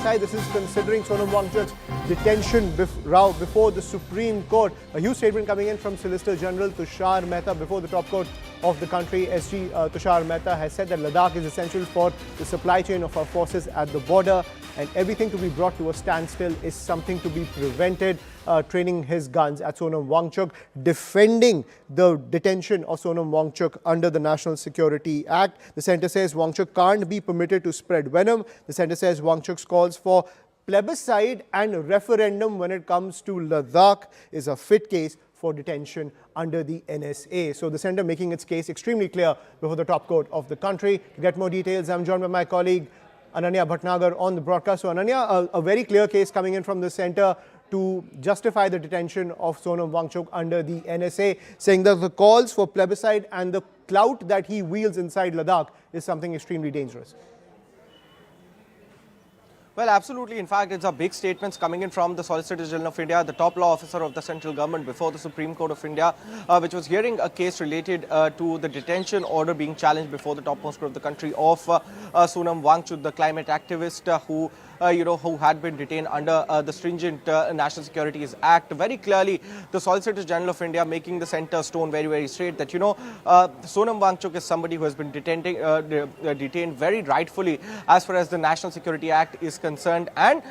side. This is considering Sonam Wangchuk's detention before the Supreme Court. A huge statement coming in from Solicitor General Tushar Mehta before the top court of the country. SG Tushar Mehta has said that Ladakh is essential for the supply chain of our forces at the border, and everything to be brought to a standstill is something to be prevented. Training his guns at Sonam Wangchuk, defending the detention of Sonam Wangchuk under the National Security Act. The centre says Wangchuk can't be permitted to spread venom. The centre says Wangchuk's calls for plebiscite and referendum when it comes to Ladakh is a fit case for detention under the NSA. So the centre making its case extremely clear before the top court of the country. To get more details, I'm joined by my colleague Ananya Bhatnagar on the broadcast. So Ananya, a very clear case coming in from the centre to justify the detention of Sonam Wangchuk under the NSA, saying that the calls for plebiscite and the clout that he wields inside Ladakh is something extremely dangerous. Well, absolutely. In fact, it's a big statements coming in from the Solicitor General of India, the top law officer of the central government before the Supreme Court of India, which was hearing a case related to the detention order being challenged before the topmost court of the country of Sonam Wangchuk, the climate activist who had been detained under the stringent National Securities Act. Very clearly, the Solicitor General of India making the centre stone very, very straight that, Sonam Wangchuk is somebody who has been detained very rightfully as far as the National Security Act is concerned, and,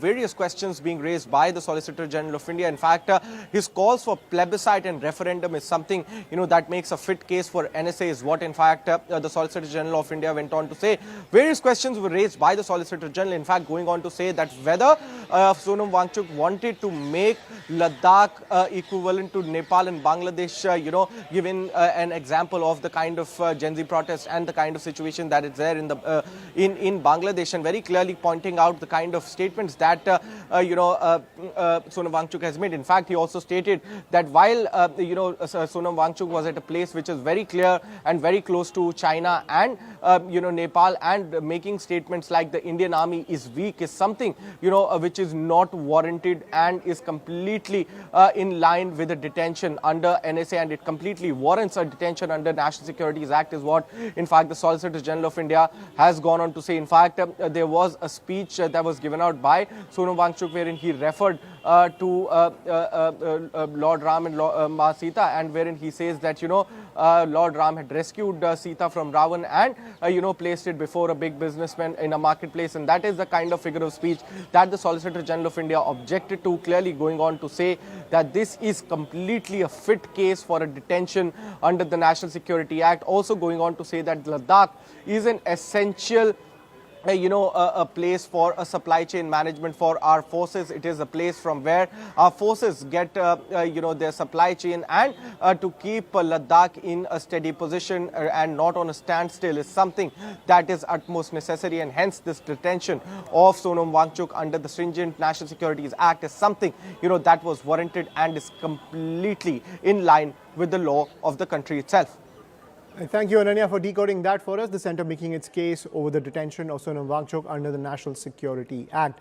various questions being raised by the Solicitor General of India. In fact, his calls for plebiscite and referendum is something, that makes a fit case for NSA is what, in fact, the Solicitor General of India went on to say. Various questions were raised by the Solicitor General, in fact, going on to say that whether Sonam Wangchuk wanted to make Ladakh equivalent to Nepal and Bangladesh, given an example of the kind of Gen Z protest and the kind of situation that is there in Bangladesh, and very clearly pointing out the kind of statements that Sonam Wangchuk has made. In fact, he also stated that while Sonam Wangchuk was at a place which is very clear and very close to China and Nepal, and making statements like the Indian army is weak is something which is not warranted and is completely in line with the detention under NSA, and it completely warrants a detention under National Securities Act is what, in fact, the Solicitor General of India has gone on to say. In fact, there was a speech that was given out by Sonam Wangchuk wherein he referred to Lord Ram and Ma Sita, and wherein he says that Lord Ram had rescued Sita from Ravan and placed it before a big businessman in a marketplace, and that is the kind of figure of speech that the Solicitor General of India objected to, clearly going on to say that this is completely a fit case for a detention under the National Security Act. Also going on to say that Ladakh is an essential a place for a supply chain management for our forces. It is a place from where our forces get their supply chain, and to keep Ladakh in a steady position and not on a standstill is something that is utmost necessary, and hence this detention of Sonam Wangchuk under the stringent National Securities Act is something that was warranted and is completely in line with the law of the country itself. Thank you, Ananya, for decoding that for us. The centre making its case over the detention of Sonam Wangchuk under the National Security Act.